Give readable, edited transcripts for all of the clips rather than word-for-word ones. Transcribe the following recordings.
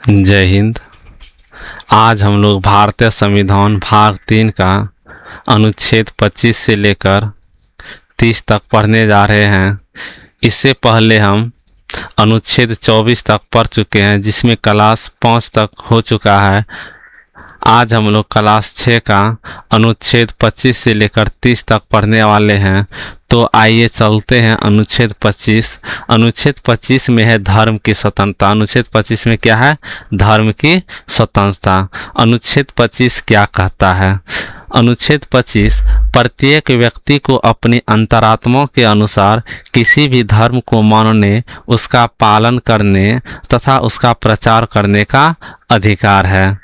जय हिंद। आज हम लोग भारतीय संविधान भाग 3 का अनुच्छेद 25 से लेकर 30 तक पढ़ने जा रहे हैं। इससे पहले हम अनुच्छेद 24 तक पढ़ चुके हैं, जिसमें क्लास 5 तक हो चुका है। आज हम लोग क्लास 6 का अनुच्छेद 25 से लेकर 30 तक पढ़ने वाले हैं। तो आइए चलते हैं अनुच्छेद 25। अनुच्छेद 25 में है धर्म की स्वतंत्रता। अनुच्छेद 25 में क्या है? धर्म की स्वतंत्रता। अनुच्छेद 25 क्या कहता है? अनुच्छेद 25 प्रत्येक व्यक्ति को अपनी अंतरात्मा के अनुसार किसी भी धर्म को मानने, उसका पालन करने तथा उसका प्रचार करने का अधिकार है।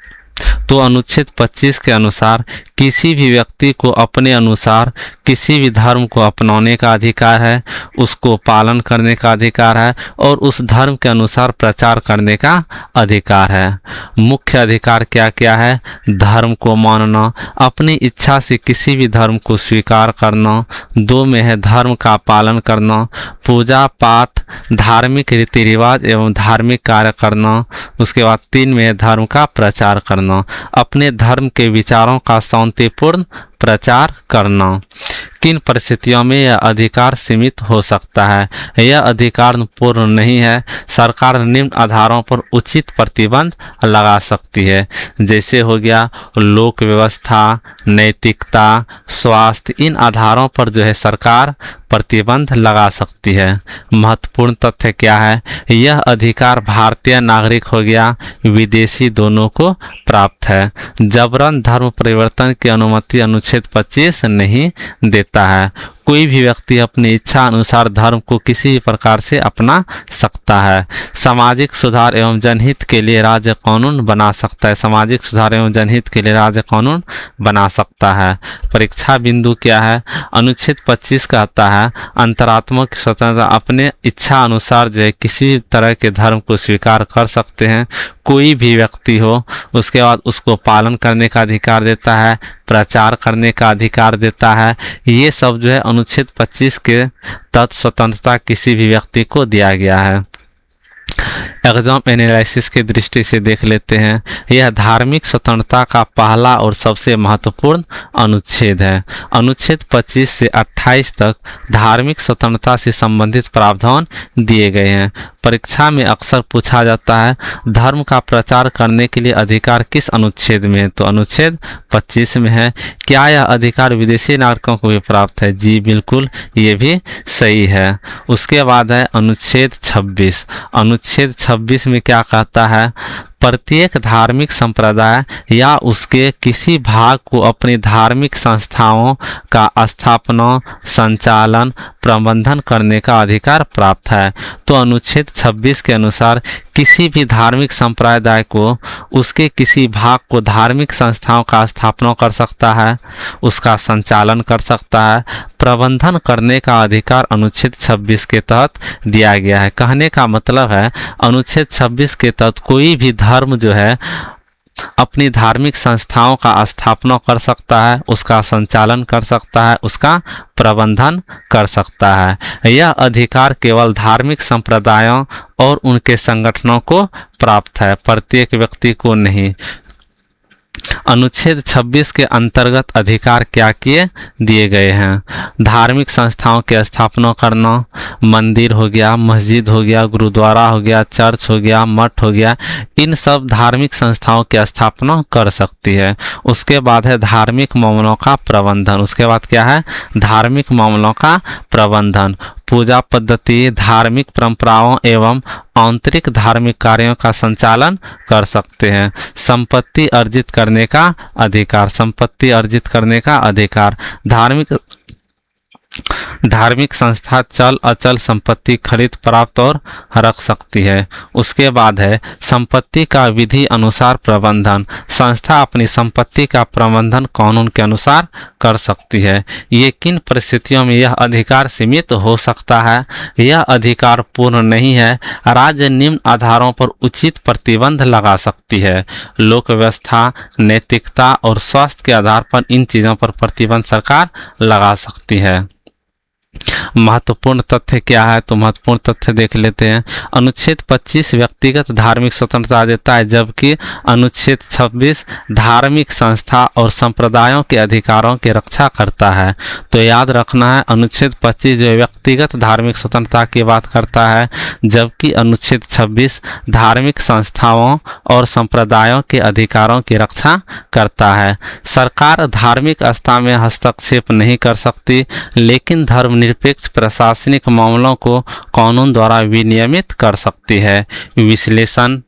तो अनुच्छेद 25 के अनुसार किसी भी व्यक्ति को अपने अनुसार किसी भी धर्म को अपनाने का अधिकार है, उसको पालन करने का अधिकार है और उस धर्म के अनुसार प्रचार करने का अधिकार है। मुख्य अधिकार क्या क्या है? धर्म को मानना, अपनी इच्छा से किसी भी धर्म को स्वीकार करना। 2 में है धर्म का पालन करना, पूजा पाठ, धार्मिक रीति रिवाज एवं धार्मिक कार्य करना। उसके बाद 3 में है धर्म का प्रचार करना, अपने धर्म के विचारों का शांतिपूर्ण प्रचार करना। किन परिस्थितियों में यह अधिकार सीमित हो सकता है? यह अधिकार पूर्ण नहीं है। सरकार निम्न आधारों पर उचित प्रतिबंध लगा सकती है, जैसे हो गया लोक व्यवस्था, नैतिकता, स्वास्थ्य। इन आधारों पर जो है सरकार प्रतिबंध लगा सकती है। महत्वपूर्ण तथ्य क्या है? यह अधिकार भारतीय नागरिक हो गया, विदेशी दोनों को प्राप्त है। जबरन धर्म परिवर्तन की अनुमति अनुच्छेद 25 नहीं देता है। कोई भी व्यक्ति अपनी इच्छा अनुसार धर्म को किसी भी प्रकार से अपना सकता है। सामाजिक सुधार एवं जनहित के लिए राज्य कानून बना सकता है। सामाजिक सुधार एवं जनहित के लिए राज्य कानून बना सकता है। परीक्षा बिंदु क्या है? अनुच्छेद 25 कहता है अंतरात्मा की स्वतंत्रता, अपने इच्छा अनुसार जो है किसी भी तरह के धर्म को स्वीकार कर सकते हैं। कोई भी व्यक्ति हो, उसके बाद उसको पालन करने का अधिकार देता है, प्रचार करने का अधिकार देता है। ये सब जो है अनुच्छेद 25 के तहत स्वतंत्रता किसी भी व्यक्ति को दिया गया है। एग्जाम एनालिसिस की दृष्टि से देख लेते हैं। यह धार्मिक स्वतंत्रता का पहला और सबसे महत्वपूर्ण अनुच्छेद है। अनुच्छेद 25 से 28 तक धार्मिक स्वतंत्रता से संबंधित प्रावधान दिए गए हैं। परीक्षा में अक्सर पूछा जाता है धर्म का प्रचार करने के लिए अधिकार किस अनुच्छेद में है? तो अनुच्छेद 25 में है। क्या यह अधिकार विदेशी नागरिकों को भी प्राप्त है? जी बिल्कुल, ये भी सही है। उसके बाद है अनुच्छेद 26। अनुच्छेद 26 में क्या कहता है? प्रत्येक धार्मिक संप्रदाय या उसके किसी भाग को अपनी धार्मिक संस्थाओं का स्थापना, संचालन, प्रबंधन करने का अधिकार प्राप्त है। तो अनुच्छेद 26 के अनुसार किसी भी धार्मिक संप्रदाय को उसके किसी भाग को धार्मिक संस्थाओं का स्थापना कर सकता है, उसका संचालन कर सकता है, प्रबंधन करने का अधिकार अनुच्छेद 26 के तहत दिया गया है। कहने का मतलब है अनुच्छेद 26 के तहत कोई भी धर्म जो है अपनी धार्मिक संस्थाओं का स्थापना कर सकता है, उसका संचालन कर सकता है, उसका प्रबंधन कर सकता है। यह अधिकार केवल धार्मिक संप्रदायों और उनके संगठनों को प्राप्त है, प्रत्येक व्यक्ति को नहीं। अनुच्छेद 26 के अंतर्गत अधिकार क्या किए दिए गए हैं? धार्मिक संस्थाओं की स्थापना करना, मंदिर हो गया, मस्जिद हो गया, गुरुद्वारा हो गया, चर्च हो गया, मठ हो गया, इन सब धार्मिक संस्थाओं की स्थापना कर सकती है। उसके बाद है धार्मिक मामलों का प्रबंधन। उसके बाद क्या है? धार्मिक मामलों का प्रबंधन, पूजा पद्धति, धार्मिक परंपराओं एवं आंतरिक धार्मिक कार्यों का संचालन कर सकते हैं। संपत्ति अर्जित करने का अधिकार, संपत्ति अर्जित करने का अधिकार, धार्मिक संस्था चल अचल संपत्ति खरीद प्राप्त और रख सकती है। उसके बाद है संपत्ति का विधि अनुसार प्रबंधन। संस्था अपनी संपत्ति का प्रबंधन कानून के अनुसार कर सकती है। ये किन परिस्थितियों में यह अधिकार सीमित हो सकता है? यह अधिकार पूर्ण नहीं है। राज्य निम्न आधारों पर उचित प्रतिबंध लगा सकती है। लोक व्यवस्था, नैतिकता और स्वास्थ्य के आधार पर इन चीज़ों पर प्रतिबंध सरकार लगा सकती है। महत्वपूर्ण तथ्य क्या है, तो महत्वपूर्ण तथ्य देख लेते हैं। अनुच्छेद 25 व्यक्तिगत धार्मिक स्वतंत्रता देता है, जबकि अनुच्छेद 26 धार्मिक संस्था और संप्रदायों के अधिकारों की रक्षा करता है। तो याद रखना है, अनुच्छेद 25 जो व्यक्तिगत धार्मिक स्वतंत्रता की बात करता है, जबकि अनुच्छेद 26 धार्मिक संस्थाओं और संप्रदायों के अधिकारों की रक्षा करता है। सरकार धार्मिक आस्था में हस्तक्षेप नहीं कर सकती, लेकिन धर्मनिरपेक्ष प्रशासनिक मामलों को कानून द्वारा विनियमित कर सकती है। विश्लेषण,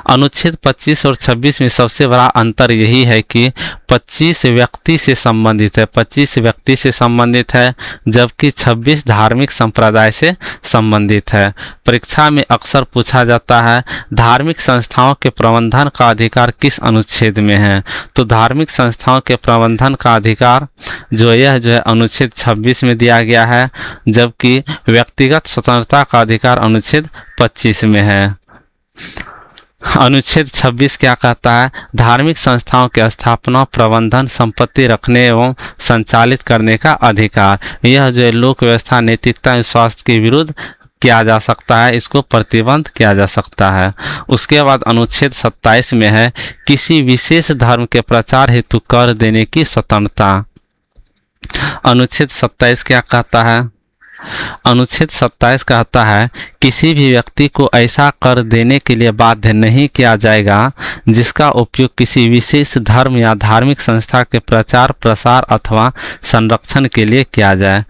अनुच्छेद 25 और 26 में सबसे बड़ा अंतर यही है कि 25 व्यक्ति से संबंधित है, 25 व्यक्ति से संबंधित है, जबकि 26 धार्मिक संप्रदाय से संबंधित है। परीक्षा में अक्सर पूछा जाता है, धार्मिक संस्थाओं के प्रबंधन का अधिकार किस अनुच्छेद में है, तो धार्मिक संस्थाओं के प्रबंधन का अधिकार जो है अनुच्छेद 26 में दिया गया है, जबकि व्यक्तिगत स्वतंत्रता का अधिकार अनुच्छेद 25 में है। अनुच्छेद 26 क्या कहता है, धार्मिक संस्थाओं के स्थापना, प्रबंधन, संपत्ति रखने एवं संचालित करने का अधिकार। यह जो लोक व्यवस्था, नैतिकता एवं स्वास्थ्य के विरुद्ध किया जा सकता है, इसको प्रतिबंध किया जा सकता है। उसके बाद अनुच्छेद 27 में है, किसी विशेष धर्म के प्रचार हेतु कर देने की स्वतंत्रता। अनुच्छेद 27 क्या कहता है, अनुच्छेद 27 कहता है, किसी भी व्यक्ति को ऐसा कर देने के लिए बाध्य नहीं किया जाएगा जिसका उपयोग किसी विशेष धर्म या धार्मिक संस्था के प्रचार, प्रसार अथवा संरक्षण के लिए किया जाए।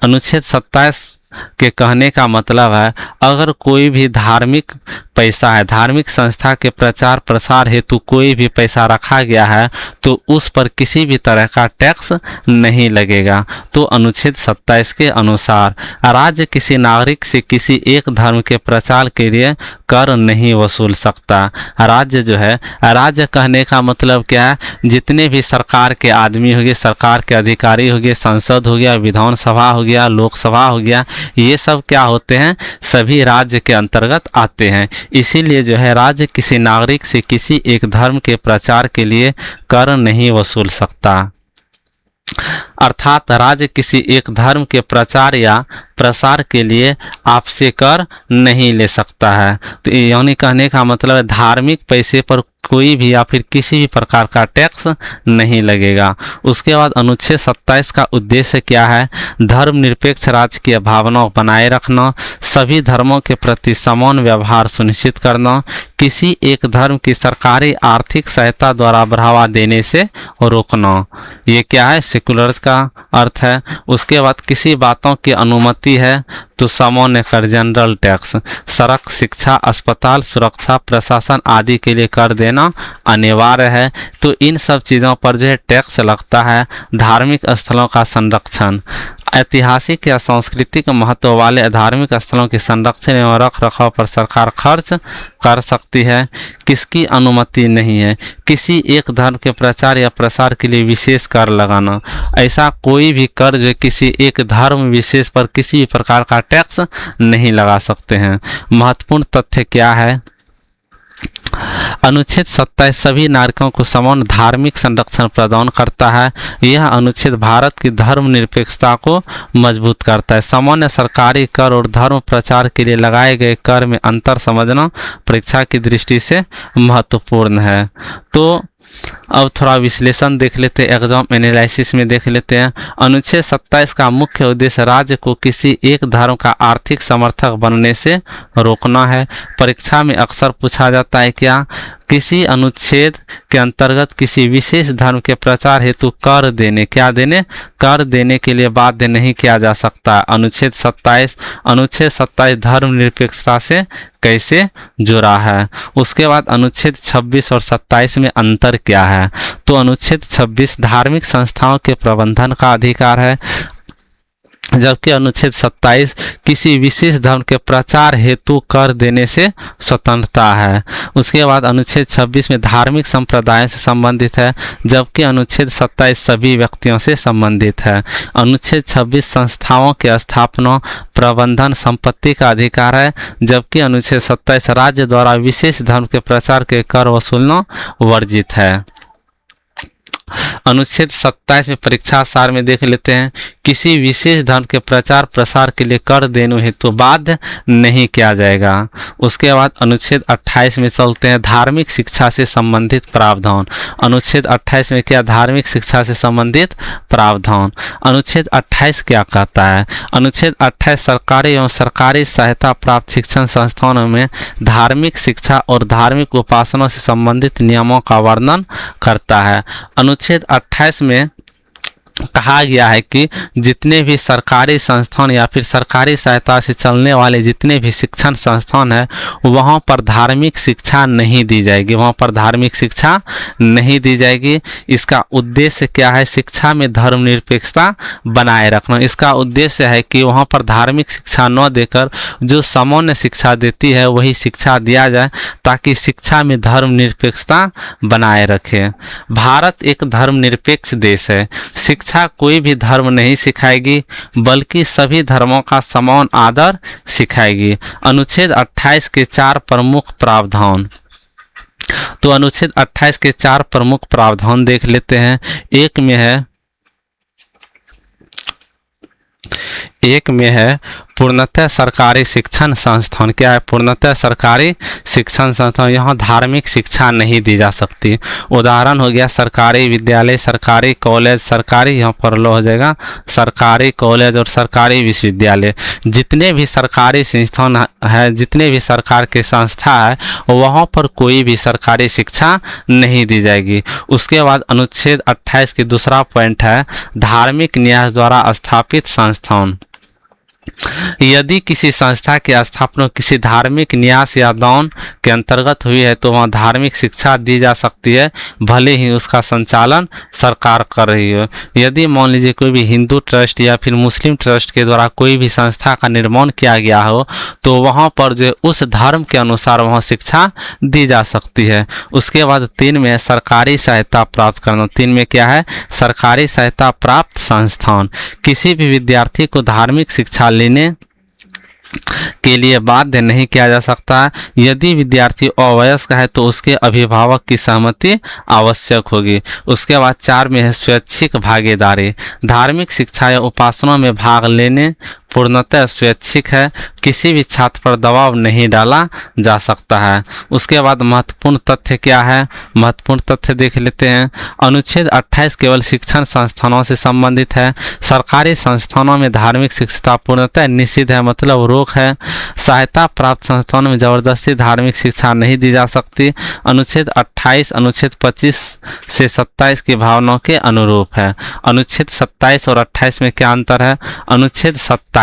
अनुच्छेद 27 के कहने का मतलब है, अगर कोई भी धार्मिक पैसा है, धार्मिक संस्था के प्रचार प्रसार हेतु कोई भी पैसा रखा गया है, तो उस पर किसी भी तरह का टैक्स नहीं लगेगा। तो अनुच्छेद 27 के अनुसार राज्य किसी नागरिक से किसी एक धर्म के प्रचार के लिए कर नहीं वसूल सकता। राज्य जो है, राज्य कहने का मतलब क्या है, जितने भी सरकार के आदमी हो गए, सरकार के अधिकारी हो गए, संसद हो गया, विधानसभा हो गया, लोकसभा हो गया, ये सब क्या होते हैं, सभी राज्य के अंतर्गत आते हैं। इसीलिए जो है राज्य किसी नागरिक से किसी एक धर्म के प्रचार के लिए कर नहीं वसूल सकता। अर्थात राज्य किसी एक धर्म के प्रचार या प्रसार के लिए आपसे कर नहीं ले सकता है। तो यानी कहने का मतलब है, धार्मिक पैसे पर कोई भी या फिर किसी भी प्रकार का टैक्स नहीं लगेगा। उसके बाद अनुच्छेद 27 का उद्देश्य क्या है, धर्मनिरपेक्ष राज्य की भावना बनाए रखना, सभी धर्मों के प्रति समान व्यवहार सुनिश्चित करना, किसी एक धर्म की सरकारी आर्थिक सहायता द्वारा बढ़ावा देने से रोकना। ये क्या है, सेकुलर का अर्थ है। उसके बाद किसी बातों की अनुमति है तो सामान्य कर, जनरल टैक्स, सड़क, शिक्षा, अस्पताल, सुरक्षा, प्रशासन आदि के लिए कर देना अनिवार्य है। तो इन सब चीज़ों पर जो है टैक्स लगता है। धार्मिक स्थलों का संरक्षण, ऐतिहासिक या सांस्कृतिक महत्व वाले धार्मिक स्थलों के संरक्षण एवं रख रखाव पर सरकार खर्च कर सकती है। किसकी अनुमति नहीं है, किसी एक धर्म के प्रचार या प्रसार के लिए विशेष कर लगाना। ऐसा कोई भी कर जो किसी एक धर्म विशेष पर किसी भी प्रकार का टैक्स नहीं लगा सकते हैं। महत्वपूर्ण तथ्य क्या है, अनुच्छेद 27 सभी नागरिकों को समान धार्मिक संरक्षण प्रदान करता है। यह अनुच्छेद भारत की धर्मनिरपेक्षता को मजबूत करता है। सामान्य सरकारी कर और धर्म प्रचार के लिए लगाए गए कर में अंतर समझना परीक्षा की दृष्टि से महत्वपूर्ण है। तो अब थोड़ा विश्लेषण देख लेते हैं, एग्जाम एनालिसिस में देख लेते हैं। अनुच्छेद 27 का मुख्य उद्देश्य राज्य को किसी एक धर्म का आर्थिक समर्थक बनने से रोकना है। परीक्षा में अक्सर पूछा जाता है क्या, किसी अनुच्छेद के अंतर्गत किसी विशेष धर्म के प्रचार हेतु कर देने, क्या देने, कर देने के लिए बाध्य नहीं किया जा सकता। अनुच्छेद 27 धर्मनिरपेक्षता से कैसे जुड़ा है। उसके बाद अनुच्छेद 26 और 27 में अंतर क्या है, तो अनुच्छेद 26 धार्मिक संस्थाओं के प्रबंधन का अधिकार है, जबकि अनुच्छेद 27 किसी विशेष धर्म के प्रचार हेतु कर देने से स्वतंत्रता है। उसके बाद अनुच्छेद 26 में धार्मिक संप्रदाय से संबंधित है, जबकि अनुच्छेद 27 सभी व्यक्तियों से संबंधित है। अनुच्छेद 26 संस्थाओं के स्थापना, प्रबंधन, संपत्ति का अधिकार है, जबकि अनुच्छेद 27 राज्य द्वारा विशेष धर्म के प्रचार के कर वसूलना वर्जित है। अनुच्छेद 27 में परीक्षा सार में देख लेते हैं, किसी विशेष धर्म के प्रचार प्रसार के लिए कर देने हेतु बाध्य नहीं किया जाएगा। उसके बाद अनुच्छेद 28 में चलते हैं, धार्मिक शिक्षा से संबंधित प्रावधान। अनुच्छेद 28 में क्या, धार्मिक शिक्षा से संबंधित प्रावधान। अनुच्छेद 28 क्या कहता है? अनुच्छेद 28 सरकारी एवं सरकारी सहायता प्राप्त शिक्षण संस्थानों में धार्मिक शिक्षा और धार्मिक उपासना से संबंधित नियमों का वर्णन करता है। अनुच्छेद 28 में कहा गया है कि जितने भी सरकारी संस्थान या फिर सरकारी सहायता से चलने वाले जितने भी शिक्षण संस्थान हैं वहाँ पर धार्मिक शिक्षा नहीं दी जाएगी, वहाँ पर धार्मिक शिक्षा नहीं दी जाएगी। इसका उद्देश्य क्या है? शिक्षा में धर्मनिरपेक्षता बनाए रखना। इसका उद्देश्य है कि वहाँ पर धार्मिक शिक्षा न देकर जो सामान्य शिक्षा देती है वही शिक्षा दिया जाए, ताकि शिक्षा में धर्मनिरपेक्षता बनाए रखे। भारत एक धर्मनिरपेक्ष देश है। शिक्षा कोई भी धर्म नहीं सिखाएगी, बल्कि सभी धर्मों का समान आदर सिखाएगी। अनुच्छेद 28 के 4 प्रमुख प्रावधान। तो अनुच्छेद 28 के 4 प्रमुख प्रावधान देख लेते हैं। एक में है पूर्णतः सरकारी शिक्षण संस्थान। क्या है? पूर्णतः सरकारी शिक्षण संस्थान। यहाँ धार्मिक शिक्षा नहीं दी जा सकती। उदाहरण हो गया सरकारी विद्यालय, सरकारी कॉलेज, सरकारी यहाँ पर लो हो जाएगा सरकारी कॉलेज और सरकारी विश्वविद्यालय। जितने भी सरकारी संस्थान है, जितने भी सरकार के संस्था है, वहाँ पर कोई भी सरकारी शिक्षा नहीं दी जाएगी। उसके बाद अनुच्छेद 28 की दूसरा पॉइंट है धार्मिक न्यास द्वारा स्थापित संस्थान। यदि किसी संस्था की स्थापना किसी धार्मिक न्यास या दान के अंतर्गत हुई है तो वहाँ धार्मिक शिक्षा दी जा सकती है, भले ही उसका संचालन सरकार कर रही हो। यदि मान लीजिए कोई भी हिंदू ट्रस्ट या फिर मुस्लिम ट्रस्ट के द्वारा कोई भी संस्था का निर्माण किया गया हो तो वहाँ पर जो उस धर्म के अनुसार वहाँ शिक्षा दी जा सकती है। उसके बाद 3 में सरकारी सहायता प्राप्त करना। 3 में क्या है? सरकारी सहायता प्राप्त संस्थान। किसी भी विद्यार्थी को धार्मिक शिक्षा लेने के लिए बाध्य नहीं किया जा सकता। यदि विद्यार्थी अवयस्क है तो उसके अभिभावक की सहमति आवश्यक होगी। उसके बाद 4 में है स्वैच्छिक भागीदारी। धार्मिक शिक्षा या उपासना में भाग लेने पूर्णतः स्वैच्छिक है, किसी भी छात्र पर दबाव नहीं डाला जा सकता है। उसके बाद महत्वपूर्ण तथ्य क्या है? महत्वपूर्ण तथ्य देख लेते हैं। अनुच्छेद 28 केवल शिक्षण संस्थानों से संबंधित है। सरकारी संस्थानों में धार्मिक शिक्षा पूर्णतः निषिद्ध है, मतलब रोक है। सहायता प्राप्त संस्थानों में जबरदस्ती धार्मिक शिक्षा नहीं दी जा सकती। अनुच्छेद 28 अनुच्छेद 25 से 27 की भावनाओं के अनुरूप है। अनुच्छेद 27 और 28 में क्या अंतर है? अनुच्छेद 27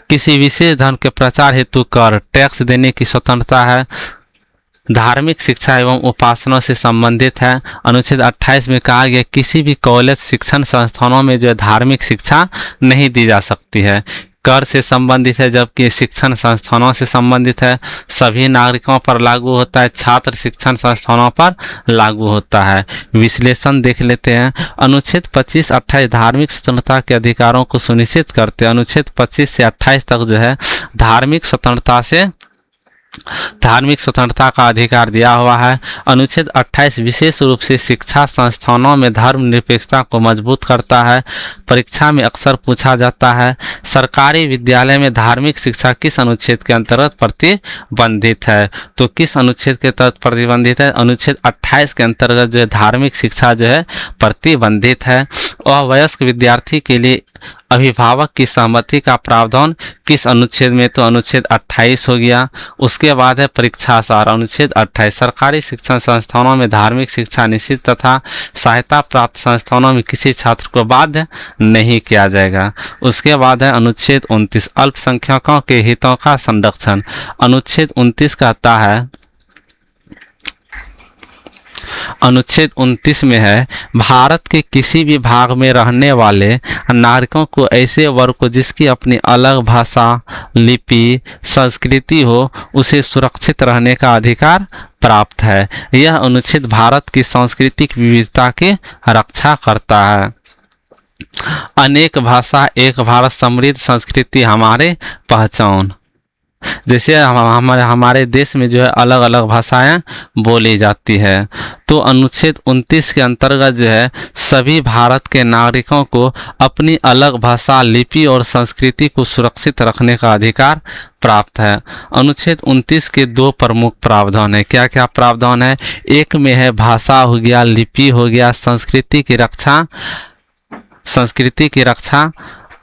किसी विशेष धर्म के प्रचार हेतु कर टैक्स देने की स्वतंत्रता है, धार्मिक शिक्षा एवं उपासना से संबंधित है। अनुच्छेद 28 में कहा गया किसी भी कॉलेज शिक्षण संस्थानों में जो धार्मिक शिक्षा नहीं दी जा सकती है, कर से संबंधित है, जबकि शिक्षण संस्थानों से संबंधित है। सभी नागरिकों पर लागू होता है, छात्र शिक्षण संस्थानों पर लागू होता है। विश्लेषण देख लेते हैं। अनुच्छेद 25-28 धार्मिक स्वतंत्रता के अधिकारों को सुनिश्चित करते हैं। अनुच्छेद 25 से 28 तक जो है धार्मिक स्वतंत्रता का अधिकार दिया हुआ है। अनुच्छेद 28 विशेष रूप से शिक्षा संस्थानों में धर्मनिरपेक्षता को मजबूत करता है। परीक्षा में अक्सर पूछा जाता है सरकारी विद्यालय में धार्मिक शिक्षा किस अनुच्छेद के अंतर्गत प्रतिबंधित है? तो किस अनुच्छेद के तहत प्रतिबंधित है? अनुच्छेद 28 के अंतर्गत जो है धार्मिक शिक्षा जो है प्रतिबंधित है। अवयस्क विद्यार्थी के लिए अभिभावक की सहमति का प्रावधान किस अनुच्छेद में? तो अनुच्छेद 28 हो गया। उसके बाद है परीक्षा सार। अनुच्छेद 28 सरकारी शिक्षण संस्थानों में धार्मिक शिक्षा निश्चित तथा सहायता प्राप्त संस्थानों में किसी छात्र को बाध्य नहीं किया जाएगा। उसके बाद है अनुच्छेद 29 अल्पसंख्यकों के हितों का संरक्षण। अनुच्छेद 29 कहता है, अनुच्छेद 29 में है भारत के किसी भी भाग में रहने वाले नागरिकों को ऐसे वर्ग को जिसकी अपनी अलग भाषा, लिपि, संस्कृति हो उसे सुरक्षित रहने का अधिकार प्राप्त है। यह अनुच्छेद भारत की सांस्कृतिक विविधता की रक्षा करता है। अनेक भाषा एक भारत समृद्ध संस्कृति हमारे पहचान। जैसे हमारे देश में जो है अलग अलग भाषाएं बोली जाती है। तो अनुच्छेद 29 के अंतर्गत जो है सभी भारत के नागरिकों को अपनी अलग भाषा, लिपि और संस्कृति को सुरक्षित रखने का अधिकार प्राप्त है। अनुच्छेद 29 के दो प्रमुख प्रावधान है। क्या क्या प्रावधान है? एक में है भाषा हो गया, लिपि हो गया, संस्कृति की रक्षा।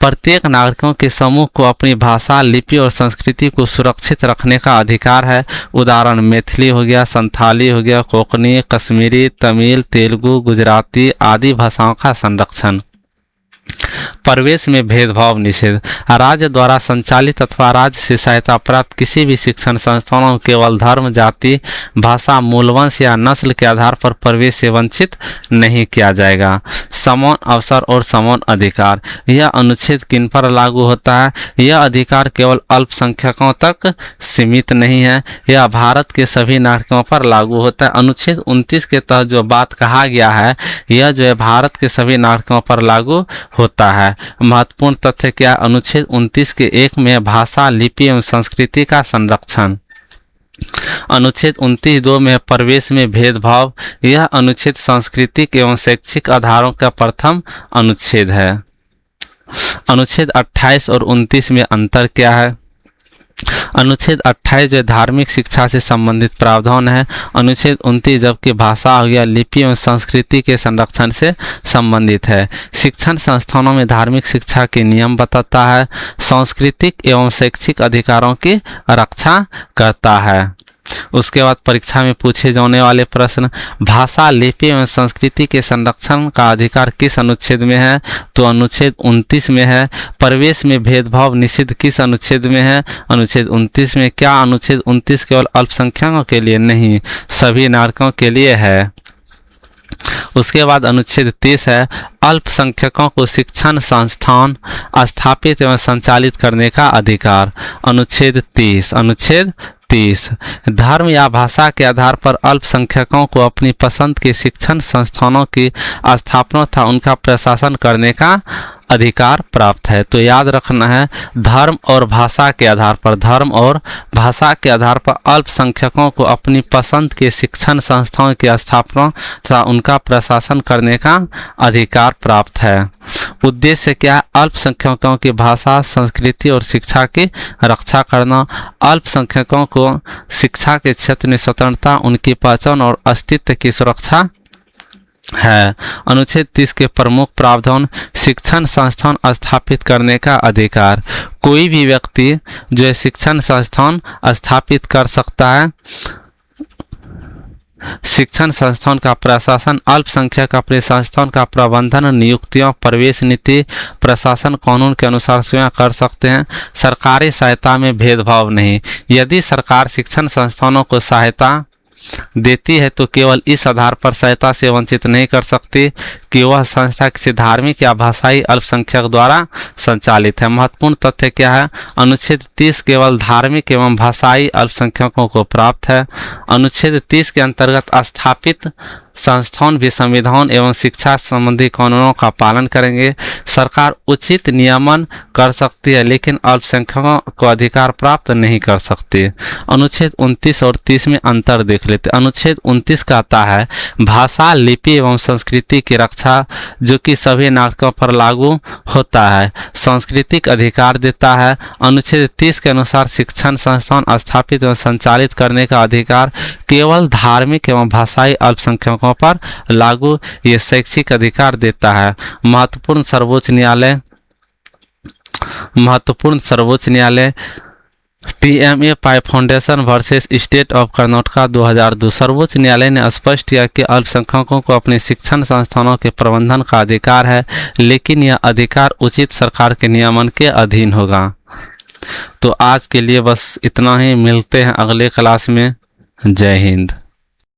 प्रत्येक नागरिकों के समूह को अपनी भाषा, लिपि और संस्कृति को सुरक्षित रखने का अधिकार है। उदाहरण मैथिली हो गया, संथाली हो गया, कोंकणी, कश्मीरी, तमिल, तेलुगु, गुजराती आदि भाषाओं का संरक्षण। प्रवेश में भेदभाव निषेध। राज्य द्वारा संचालित अथवा राज्य से सहायता प्राप्त किसी भी शिक्षण संस्थानों को केवल धर्म, जाति, भाषा, मूलवंश या नस्ल के आधार पर प्रवेश से वंचित नहीं किया जाएगा। समान अवसर और समान अधिकार। यह अनुच्छेद किन पर लागू होता है? यह अधिकार केवल अल्पसंख्यकों तक सीमित नहीं है, यह भारत के सभी नागरिकों पर लागू होता है। अनुच्छेद 29 के तहत जो बात कहा गया है यह जो है भारत के सभी नागरिकों पर लागू होता है। महत्वपूर्ण तथ्य क्या? अनुच्छेद 29 के 1 में भाषा, लिपि एवं संस्कृति का संरक्षण। अनुच्छेद 29(2) में प्रवेश में भेदभाव। यह अनुच्छेद सांस्कृतिक एवं शैक्षिक आधारों का प्रथम अनुच्छेद है। अनुच्छेद 28 और 29 में अंतर क्या है? अनुच्छेद 28 जो धार्मिक शिक्षा से संबंधित प्रावधान है। अनुच्छेद 29 जबकि भाषा हो गया, लिपि एवं संस्कृति के संरक्षण से संबंधित है। शिक्षण संस्थानों में धार्मिक शिक्षा के नियम बताता है। सांस्कृतिक एवं शैक्षिक अधिकारों की रक्षा करता है। उसके बाद परीक्षा में पूछे जाने वाले प्रश्न, भाषा, लिपि एवं संस्कृति के संरक्षण का अधिकार किस अनुच्छेद में है? तो अनुच्छेद 29 में है। प्रवेश में भेदभाव निषिद्ध किस अनुच्छेद में है? अनुच्छेद 29 में। क्या अनुच्छेद 29 केवल अल्पसंख्यकों के लिए नहीं, सभी नागरिकों के लिए है? उसके बाद अनुच्छेद 30 है, अल्पसंख्यकों को शिक्षण संस्थान स्थापित एवं संचालित करने का अधिकार। अनुच्छेद 30 धर्म या भाषा के आधार पर अल्पसंख्यकों को अपनी पसंद के शिक्षण संस्थानों की स्थापना तथा उनका प्रशासन करने का अधिकार प्राप्त है। तो याद रखना है, धर्म और भाषा के आधार पर अल्पसंख्यकों को अपनी पसंद के शिक्षण संस्थाओं की स्थापना तथा उनका प्रशासन करने का अधिकार प्राप्त है। उद्देश्य क्या? अल्पसंख्यकों की भाषा, संस्कृति और शिक्षा की रक्षा करना। अल्पसंख्यकों को शिक्षा के क्षेत्र में स्वतंत्रता, उनकी पहचान और अस्तित्व की सुरक्षा है। अनुच्छेद 30 के प्रमुख प्रावधान, शिक्षण संस्थान स्थापित करने का अधिकार। कोई भी व्यक्ति जो है शिक्षण संस्थान स्थापित कर सकता है। शिक्षण संस्थान का प्रशासन, अल्पसंख्यक अपने संस्थान का प्रबंधन, नियुक्तियों, प्रवेश नीति, प्रशासन कानून के अनुसार स्वयं कर सकते हैं। सरकारी सहायता में भेदभाव नहीं। यदि सरकार शिक्षण संस्थानों को सहायता देती है तो केवल इस आधार पर सहायता से वंचित नहीं कर सकती कि वह संस्था किसी धार्मिक या भाषाई अल्पसंख्यक द्वारा संचालित है। महत्वपूर्ण तथ्य क्या है? अनुच्छेद 30 केवल धार्मिक एवं भाषाई अल्पसंख्यकों को प्राप्त है। अनुच्छेद 30 के अंतर्गत स्थापित संस्थान भी संविधान एवं शिक्षा संबंधी कानूनों का पालन करेंगे। सरकार उचित नियमन कर सकती है लेकिन अल्पसंख्यकों को अधिकार प्राप्त नहीं कर सकती। अनुच्छेद 29 और 30 में अंतर देख लेते। अनुच्छेद 29 कहता है भाषा, लिपि एवं संस्कृति की रक्षा, जो कि सभी नागरिकों पर लागू होता है, सांस्कृतिक अधिकार देता है। अनुच्छेद 30 के अनुसार शिक्षण संस्थान स्थापित एवं संचालित करने का अधिकार केवल धार्मिक एवं भाषाई अल्पसंख्यकों पर लागू ये शैक्षिक अधिकार देता है। महत्वपूर्ण सर्वोच्च न्यायालय TMA pi foundation versus state of Karnataka 2002। सर्वोच्च न्यायालय ने स्पष्ट किया कि अल्पसंख्यकों को अपने शिक्षण संस्थानों के प्रबंधन का अधिकार है, लेकिन यह अधिकार उचित सरकार के नियमन के अधीन होगा। तो आज के लिए बस इतना ही, मिलते हैं अगले क्लास में। जय हिंद।